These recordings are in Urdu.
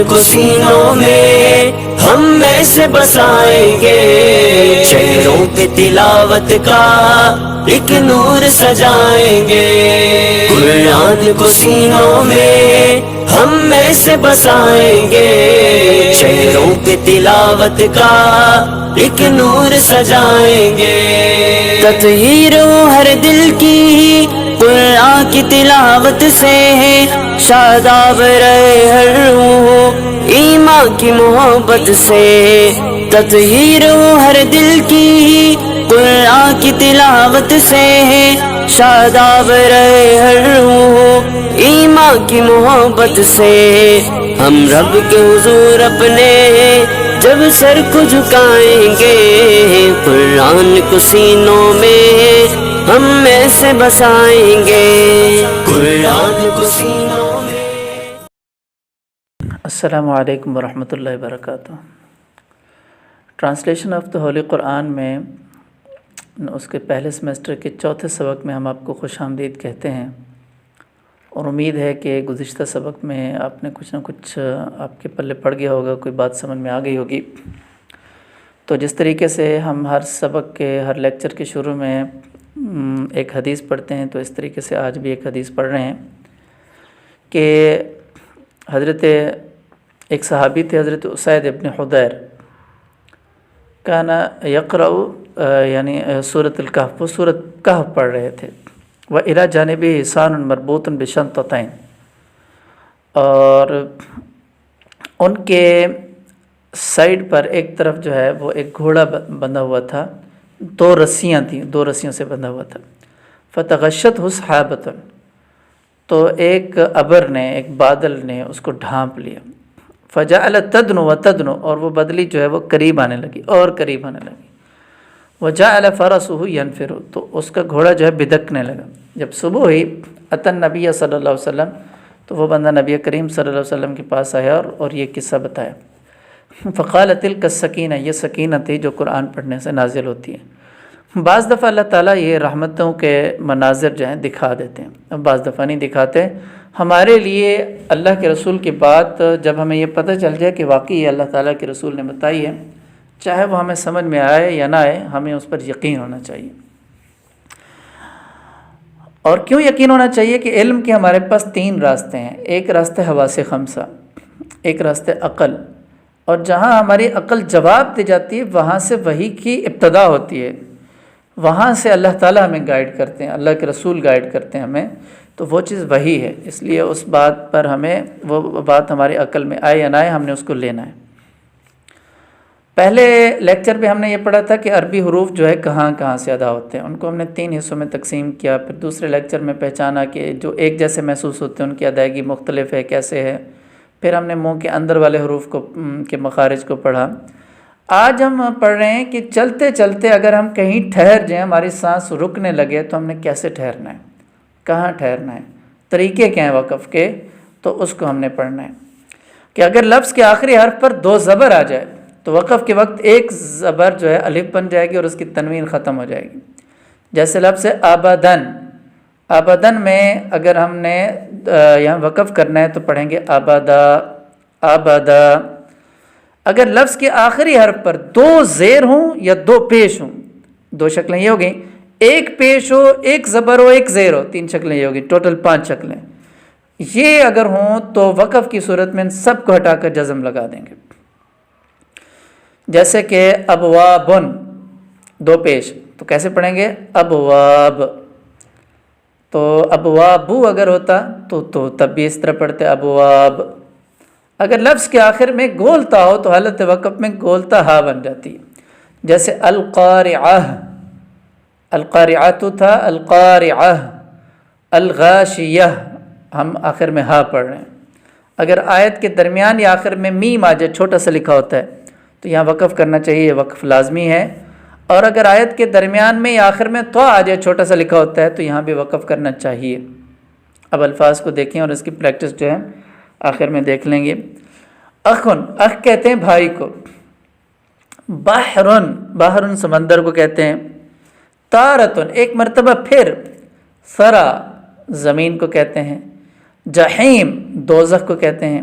کو سینوں میں ہم میں سے بسائیں گے، چہروں پہ تلاوت کا ایک نور سجائیں گے، قرآن کو سینوں میں ہم میں سے بسائیں گے، چہروں پہ تلاوت کا ایک نور سجائیں گے، تطہیر ہو ہر دل کی قرآن کی تلاوت سے، شاداب رہے ہر روح ایمان کی محبت سے، تطہیر ہو ہر دل کی قرآن کی تلاوت سے، شاداب رہے ہر روح ایمان کی محبت سے، ہم رب کے حضور اپنے جب سر کو جھکائیں گے، قرآن کو سینوں میں ہم میں سے بسائیں گے، قرآن کو سینوں میں۔ السلام علیکم ورحمۃ اللہ وبرکاتہ۔ ٹرانسلیشن آف دا ہولی قرآن میں اس کے پہلے سیمسٹر کے چوتھے سبق میں ہم آپ کو خوش آمدید کہتے ہیں، اور امید ہے کہ گزشتہ سبق میں آپ نے کچھ نہ کچھ آپ کے پلے پڑ گیا ہوگا، کوئی بات سمجھ میں آ گئی ہوگی۔ تو جس طریقے سے ہم ہر سبق کے ہر لیکچر کے شروع میں ایک حدیث پڑھتے ہیں، تو اس طریقے سے آج بھی ایک حدیث پڑھ رہے ہیں کہ حضرت ایک صحابی تھے حضرت اسید ابن حضیر، کانا یقرأ یعنی سورۃ الکہف، وہ سورۃ کہف پڑھ رہے تھے، وَإِلَى جَانِبِهِ حِصَانٌ مَرْبُوطٌ بِشَنطَتَيْن، اور ان کے سائڈ پر ایک طرف جو ہے وہ ایک گھوڑا بندھا ہوا تھا، دو رسیاں تھیں، دو رسیوں سے بندھا ہوا تھا، فَتَغَشَّتْهُ سَحَابَةٌ، تو ایک ابر نے، ایک بادل نے اس کو ڈھانپ لیا، فَجَعَلَتْ تَدْنُو وَتَدْنُو، اور وہ بدلی جو ہے وہ قریب آنے لگی اور قریب آنے لگی، وَجَعَلَ فَرَسُهُ يَنْفِرُ، تو اس کا گھوڑا جو ہے بدکنے لگا۔ جب صبح ہوئی اتی النبی صلی اللہ علیہ وسلم، تو وہ بندہ نبی کریم صلی اللہ علیہ وسلم کے پاس آیا اور یہ قصہ بتایا۔ فقال تلک السکینہ، یہ سکینہ تھی جو قرآن پڑھنے سے نازل ہوتی ہے۔ بعض دفعہ اللہ تعالیٰ یہ رحمتوں کے مناظر جو ہیں دکھا دیتے ہیں، اب بعض دفعہ نہیں دکھاتے۔ ہمارے لیے اللہ کے رسول کی بات جب ہمیں یہ پتہ چل جائے کہ واقعی یہ اللہ تعالیٰ کے رسول نے بتائی ہے، چاہے وہ ہمیں سمجھ میں آئے یا نہ آئے، ہمیں اس پر یقین ہونا چاہیے۔ اور کیوں یقین ہونا چاہیے کہ علم کے ہمارے پاس تین راستے ہیں، ایک راستے حواس خمسہ، ایک راستے عقل، اور جہاں ہماری عقل جواب دے جاتی ہے وہاں سے وحی کی ابتدا ہوتی ہے، وہاں سے اللہ تعالیٰ ہمیں گائیڈ کرتے ہیں، اللہ کے رسول گائیڈ کرتے ہیں ہمیں، تو وہ چیز وحی ہے، اس لیے اس بات پر ہمیں، وہ بات ہماری عقل میں آئے یا نہ آئے، ہم نے اس کو لینا ہے۔ پہلے لیکچر پہ ہم نے یہ پڑھا تھا کہ عربی حروف جو ہے کہاں کہاں سے ادا ہوتے ہیں، ان کو ہم نے 3 حصوں میں تقسیم کیا، پھر دوسرے لیکچر میں پہچانا کہ جو ایک جیسے محسوس ہوتے ہیں ان کی ادائیگی مختلف ہے، کیسے ہے، پھر ہم نے منہ کے اندر والے حروف کو کے مخارج کو پڑھا۔ آج ہم پڑھ رہے ہیں کہ چلتے چلتے اگر ہم کہیں ٹھہر جائیں، ہماری سانس رکنے لگے، تو ہم نے کیسے ٹھہرنا ہے، کہاں ٹھہرنا ہے، طریقے کیا ہیں وقف کے، تو اس کو ہم نے پڑھنا ہے کہ اگر لفظ کے آخری حرف پر 2 زبر آ جائے تو وقف کے وقت ایک زبر جو ہے الف بن جائے گی اور اس کی تنوین ختم ہو جائے گی۔ جیسے لفظ آبادن، آبادن میں اگر ہم نے یہاں وقف کرنا ہے تو پڑھیں گے آبادا، آبادا۔ اگر لفظ کے آخری حرف پر 2 زیر ہوں یا 2 پیش ہوں، 2 شکلیں یہ ہوگی، ایک پیش ہو، ایک زبر ہو، ایک زیر ہو، 3 شکلیں یہ ہوگی، ٹوٹل 5 شکلیں۔ یہ اگر ہوں تو وقف کی صورت میں ان سب کو ہٹا کر جزم لگا دیں گے۔ جیسے کہ ابوابن، 2 پیش، تو کیسے پڑھیں گے، ابواب۔ تو ابوابو اگر ہوتا تو تب بھی اس طرح پڑھتے ابواب۔ اگر لفظ کے آخر میں گولتا ہو تو حالت وقف میں گولتا ہا بن جاتی ہے، جیسے القارعہ، القارعۃ تھا القارعہ، الغاشیہ، ہم آخر میں ہا پڑھ رہے ہیں۔ اگر آیت کے درمیان یا آخر میں میم آ جائے، چھوٹا سا لکھا ہوتا ہے، تو یہاں وقف کرنا چاہیے، یہ وقف لازمی ہے۔ اور اگر آیت کے درمیان میں یا آخر میں تو آ جائے، چھوٹا سا لکھا ہوتا ہے، تو یہاں بھی وقف کرنا چاہیے۔ اب الفاظ کو دیکھیں اور اس کی پریکٹس جو ہے آخر میں دیکھ لیں گے۔ اخن، اخ کہتے ہیں بھائی کو، بحرن، بحرن سمندر کو کہتے ہیں، تارتن ایک مرتبہ پھر، ثرا زمین کو کہتے ہیں، جحیم دوزخ کو کہتے ہیں،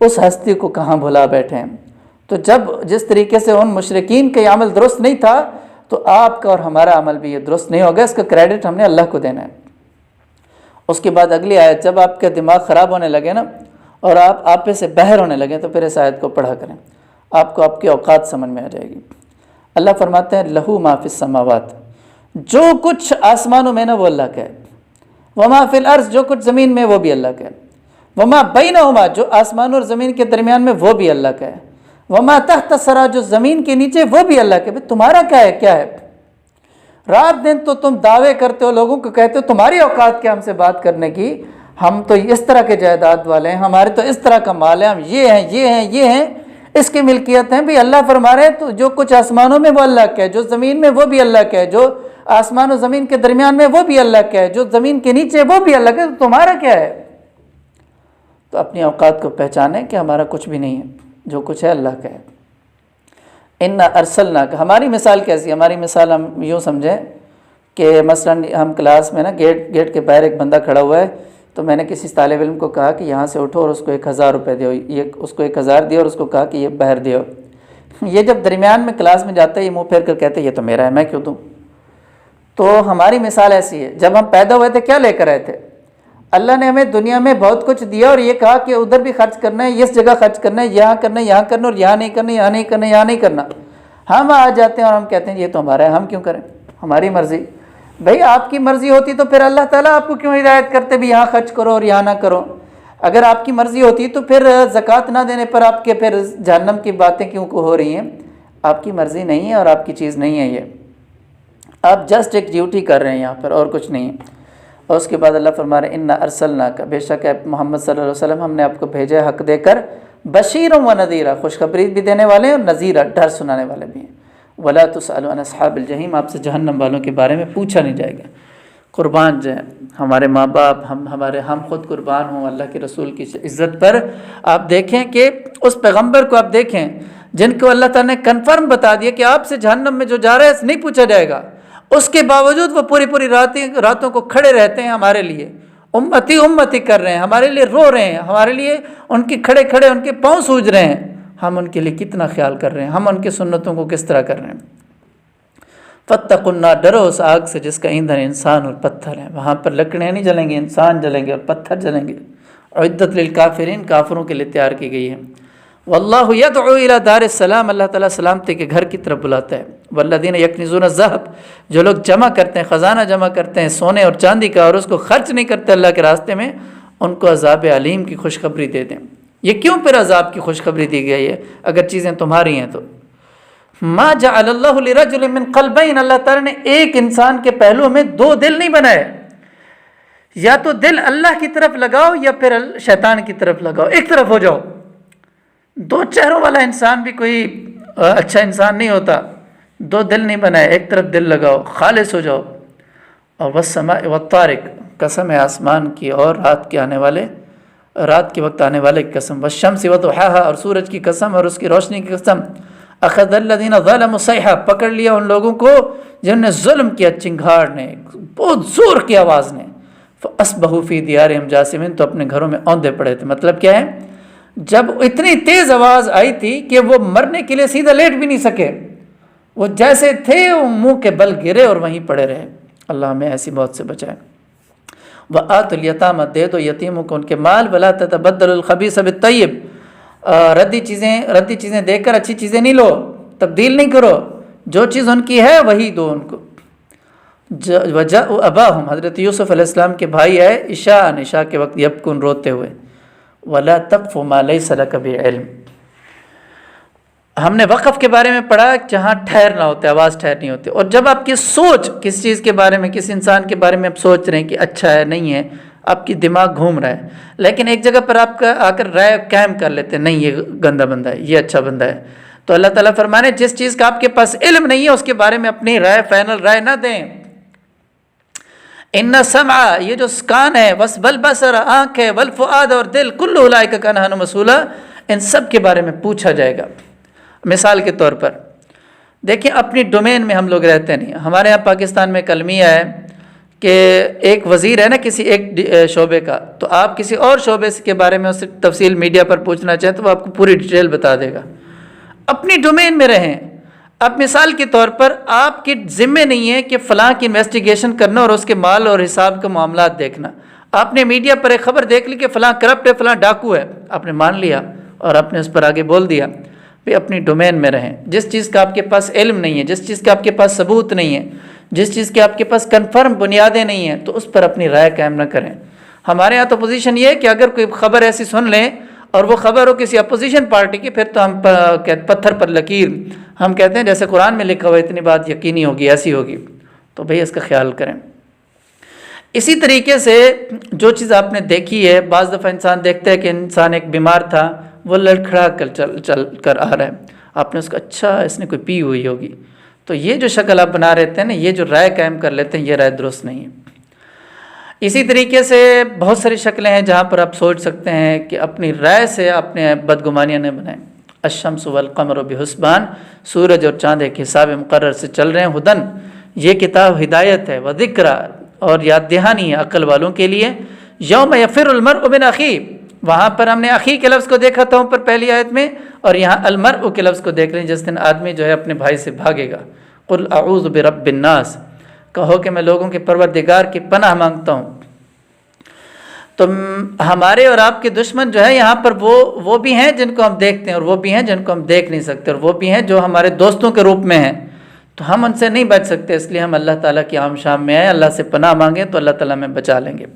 اس ہستی کو کہاں بھلا بیٹھے ہیں۔ تو جب جس طریقے سے ان مشرکین کا یہ عمل درست نہیں تھا تو آپ کا اور ہمارا عمل بھی یہ درست نہیں ہوگا، اس کا کریڈٹ ہم نے اللہ کو دینا ہے۔ اس کے بعد اگلی آیت، جب آپ کا دماغ خراب ہونے لگے نا اور آپ آپے سے باہر ہونے لگے تو پھر اس آیت کو پڑھا کریں، آپ کو آپ کی اوقات سمجھ میں آ جائے گی۔ اللہ فرماتے ہیں لہو ما فی السماوات، جو کچھ آسمانوں میں نا وہ اللہ کا ہے، وما فی الارض، جو کچھ زمین میں وہ بھی اللہ کا ہے، وما بینہما، جو آسمان اور زمین کے درمیان میں وہ بھی اللہ کا ہے، وما تحت الثری، جو زمین کے نیچے وہ بھی اللہ کا ہے۔ تمہارا کیا ہے؟ رات دن تو تم دعوے کرتے ہو، لوگوں کو کہتے ہو تمہاری اوقات کیا ہم سے بات کرنے کی، ہم تو اس طرح کے جائیداد والے ہیں، ہمارے تو اس طرح کا مال ہے، ہم یہ ہیں اس کی ملکیت ہیں۔ بھی اللہ فرما رہے تو جو کچھ آسمانوں میں وہ اللہ کا ہے، جو زمین میں وہ بھی اللہ کا ہے، جو آسمان و زمین کے درمیان میں وہ بھی اللہ کا ہے، جو زمین کے نیچے وہ بھی اللہ کا ہے، تو تمہارا کیا ہے؟ تو اپنی اوقات کو پہچانیں کہ ہمارا کچھ بھی نہیں ہے، جو کچھ ہے اللہ کا ہے۔ انا ارسلناک، ہماری مثال کیسی؟ ہماری مثال ہم یوں سمجھیں کہ مثلا ہم کلاس میں نا گیٹ کے باہر ایک بندہ کھڑا ہوا ہے، تو میں نے کسی طالب علم کو کہا کہ یہاں سے اٹھو اور اس کو 1000 روپے دیو، یہ اس کو 1000 دیا اور اس کو کہا کہ یہ باہر دیو۔ یہ جب درمیان میں کلاس میں جاتا ہے یہ منہ پھیر کر کہتے ہیں یہ تو میرا ہے، میں کیوں دوں؟ تو ہماری مثال ایسی ہے، جب ہم پیدا ہوئے تھے کیا لے کر آئے تھے؟ اللہ نے ہمیں دنیا میں بہت کچھ دیا اور یہ کہا کہ ادھر بھی خرچ کرنا ہے، اس جگہ خرچ کرنا ہے، یہاں کرنا ہے، یہاں کرنا، اور یہاں نہیں کرنا، یہاں نہیں کرنا، یہاں نہیں کرنا۔ ہم آ جاتے ہیں اور ہم کہتے ہیں یہ تو ہمارا ہے، ہم کیوں کریں، ہماری مرضی۔ بھئی آپ کی مرضی ہوتی تو پھر اللہ تعالیٰ آپ کو کیوں ہدایت کرتے بھی یہاں خرچ کرو اور یہاں نہ کرو؟ اگر آپ کی مرضی ہوتی تو پھر زکوٰۃ نہ دینے پر آپ کے پھر جہنم کی باتیں کیوں کو ہو رہی ہیں؟ آپ کی مرضی نہیں ہے اور آپ کی چیز نہیں ہے یہ، آپ جسٹ ایک ڈیوٹی کر رہے ہیں یہاں پر اور کچھ نہیں ہے۔ اور اس کے بعد اللہ فرما رہے ہیں انا ارسلناک، بے شک ہے محمد صلی اللہ علیہ وسلم ہم نے آپ کو بھیجا حق دے کر، بشیر و نذیرا، خوشخبری بھی دینے والے ہیں اور نذیرا، ڈر سنانے والے بھی ہیں۔ ولا تسأل عن اصحاب الجحیم، آپ سے جہنم والوں کے بارے میں پوچھا نہیں جائے گا۔ قربان جائیں ہمارے ماں باپ، ہم خود قربان ہوں اللہ کے رسول کی عزت پر۔ آپ دیکھیں کہ اس پیغمبر کو آپ دیکھیں جن کو اللہ تعالیٰ نے کنفرم بتا دیا کہ آپ سے جہنم میں جو جا رہا ہے نہیں پوچھا جائے گا، اس کے باوجود وہ پوری راتوں کو کھڑے رہتے ہیں ہمارے لیے، امتی کر رہے ہیں، ہمارے لیے رو رہے ہیں، ہمارے لیے ان کے کھڑے ان کے پاؤں سوج رہے ہیں۔ ہم ان کے لیے کتنا خیال کر رہے ہیں، ہم ان کی سنتوں کو کس طرح کر رہے ہیں۔ فاتقوا النار، ڈرو اس آگ سے جس کا ایندھن انسان اور پتھر ہے، وہاں پر لکڑیاں نہیں جلیں گے، انسان جلیں گے اور پتھر جلیں گے۔ اعدت للکافرین، کافروں کے لیے تیار کی گئی ہے۔ واللہ یدعو الی دار السلام، اللہ تعالیٰ سلامتی کے گھر کی طرف بلاتا ہے۔ والذین یکنزون الذہب، جو لوگ جمع کرتے ہیں، خزانہ جمع کرتے ہیں سونے اور چاندی کا اور اس کو خرچ نہیں کرتے اللہ کے راستے میں، ان کو عذاب علیم کی خوشخبری دے دیں۔ یہ کیوں پھر عذاب کی خوشخبری دی گئی ہے اگر چیزیں تمہاری ہیں تو؟ ما جعل اللہ لرجل من قلبین، اللہ تعالیٰ نے ایک انسان کے پہلو میں 2 دل نہیں بنائے، یا تو دل اللہ کی طرف لگاؤ یا پھر شیطان کی طرف لگاؤ، ایک طرف ہو جاؤ۔ 2 چہروں والا انسان بھی کوئی اچھا انسان نہیں ہوتا۔ 2 دل نہیں بنائے، ایک طرف دل لگاؤ، خالص ہو جاؤ۔ اور والسماء والطارق، قسم ہے آسمان کی اور رات کے وقت آنے والے کی قسم، والشمس وضحاها، اور سورج کی قسم اور اس کی روشنی کی قسم۔ اخذ الذین ظلموا صیحہ، پکڑ لیا ان لوگوں کو جنہوں نے ظلم کیا، چنگھاڑ نے، بہت زور کی آواز نے۔ فاصبحوا فی دیارہم جاثمین، تو اپنے گھروں میں اوندے پڑے تھے۔ مطلب کیا ہے؟ جب اتنی تیز آواز آئی تھی کہ وہ مرنے کے لیے سیدھا لیٹ بھی نہیں سکے، وہ جیسے تھے وہ منہ کے بل گرے اور وہیں پڑے رہے۔ اللہ ہمیں ایسی موت سے بچائے۔ وآتوا الیتامى، دے دو یتیموں کو ان کے مال، ولا تتبدلوا الخبیث بالطیب، ردی چیزیں دے کر اچھی چیزیں نہیں لو، تبدیل نہیں کرو، جو چیز ان کی ہے وہی دو ان کو۔ وجاءوا اباہم، حضرت یوسف علیہ السلام کے بھائی آئے عشاء کے وقت، یبکون، روتے ہوئے۔ ولا تقف ما لیس لک بعلم، ہم نے وقف کے بارے میں پڑھا جہاں ٹھہرنا ہوتا ہے، آواز ٹھہرنی ہوتی ہے۔ اور جب آپ کی سوچ کس چیز کے بارے میں، کس انسان کے بارے میں آپ سوچ رہے ہیں کہ اچھا ہے نہیں ہے، آپ کی دماغ گھوم رہا ہے، لیکن ایک جگہ پر آپ کا آ کر رائے قائم کر لیتے ہیں، نہیں یہ گندا بندہ ہے، یہ اچھا بندہ ہے، تو اللہ تعالیٰ فرمانے جس چیز کا آپ کے پاس علم نہیں ہے اس کے بارے میں اپنی رائے، فائنل رائے نہ دیں۔ ان سمع، یہ جو کان ہے، والبصر، آنکھ ہے، والفؤاد، اور دل، کل اولئک کان عنہ مسئولا، ان سب کے بارے میں پوچھا جائے گا۔ مثال کے طور پر دیکھیں، اپنی ڈومین میں ہم لوگ رہتے نہیں، ہمارے یہاں پاکستان میں کلمیہ ہے کہ ایک وزیر ہے نا کسی ایک شعبے کا، تو آپ کسی اور شعبے کے بارے میں اس سے تفصیل میڈیا پر پوچھنا چاہیں تو وہ آپ کو پوری ڈیٹیل بتا دے گا۔ اپنی ڈومین میں رہیں۔ اب مثال کے طور پر آپ کے ذمے نہیں ہے کہ فلاں کی انویسٹیگیشن کرنا اور اس کے مال اور حساب کے معاملات دیکھنا۔ آپ نے میڈیا پر ایک خبر دیکھ لی کہ فلاں کرپٹ ہے، فلاں ڈاکو ہے، آپ نے مان لیا اور آپ نے اس پر آگے بول دیا۔ بھی اپنی ڈومین میں رہیں۔ جس چیز کا آپ کے پاس علم نہیں ہے، جس چیز کا آپ کے پاس ثبوت نہیں ہے، جس چیز کے آپ کے پاس کنفرم بنیادیں نہیں ہیں، تو اس پر اپنی رائے قائم نہ کریں۔ ہمارے یہاں تو پوزیشن یہ ہے کہ اگر کوئی خبر ایسی سن لیں اور وہ خبر ہو کسی اپوزیشن پارٹی کی، پھر تو ہم پتھر پر لکیر، ہم کہتے ہیں جیسے قرآن میں لکھا ہوا اتنی بات یقینی ہوگی، ایسی ہوگی، تو بھئی اس کا خیال کریں۔ اسی طریقے سے جو چیز آپ نے دیکھی ہے، بعض دفعہ انسان دیکھتا ہے کہ انسان ایک بیمار تھا، وہ لڑکھڑا کر چل کر آ رہا ہے، آپ نے اس کو اچھا اس نے کوئی پی ہوئی ہوگی، تو یہ جو شکل آپ بنا رہتے ہیں نا، یہ جو رائے قائم کر لیتے ہیں، یہ رائے درست نہیں ہے۔ اسی طریقے سے بہت ساری شکلیں ہیں جہاں پر آپ سوچ سکتے ہیں کہ اپنی رائے سے اپنے بدگمانیاں نہ بنائیں۔ الشمس والقمر بحسبان، سورج اور چاند ایک حساب مقرر سے چل رہے ہیں۔ ہدن، یہ کتاب ہدایت ہے، وذکر، اور یاد دہانی ہے عقل والوں کے لیے۔ یوم یفر المرء من اخیہ، وہاں پر ہم نے اخی کے لفظ کو دیکھا تھا اوپر پہلی آیت میں، اور یہاں المرء کے لفظ کو دیکھ رہے ہیں، جس دن آدمی جو ہے اپنے بھائی سے بھاگے گا۔ قل اعوذ برب الناس، کہو کہ میں لوگوں کے پروردگار کی پناہ مانگتا ہوں۔ تو ہمارے اور آپ کے دشمن جو ہے یہاں پر وہ بھی ہیں جن کو ہم دیکھتے ہیں، اور وہ بھی ہیں جن کو ہم دیکھ نہیں سکتے، اور وہ بھی ہیں جو ہمارے دوستوں کے روپ میں ہیں، تو ہم ان سے نہیں بچ سکتے، اس لیے ہم اللہ تعالیٰ کی عام شام میں آئیں، اللہ سے پناہ مانگیں تو اللہ تعالیٰ ہمیں بچا لیں گے۔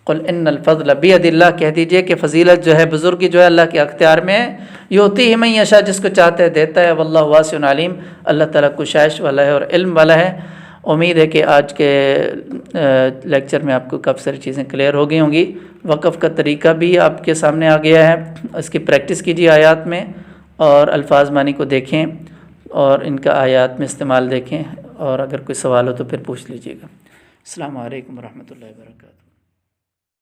قل ان الفضل بید اللہ، کہہ دیجئے کہ فضیلت جو ہے، بزرگی جو ہے اللہ کے اختیار میں ہے، یؤتیہ من یشاء، جس کو چاہتا ہے دیتا ہے، واللہ واسع علیم، اللہ تعالیٰ کشائش والا ہے اور علم والا ہے۔ امید ہے کہ آج کے لیکچر میں آپ کو کافی ساری چیزیں کلیئر ہو گئی ہوں گی۔ وقف کا طریقہ بھی آپ کے سامنے آ گیا ہے، اس کی پریکٹس کیجیے آیات میں، اور الفاظ معنی کو دیکھیں اور ان کا آیات میں استعمال دیکھیں، اور اگر کوئی سوال ہو تو پھر پوچھ لیجیے گا۔ السلام علیکم ورحمۃ اللہ وبرکاتہ۔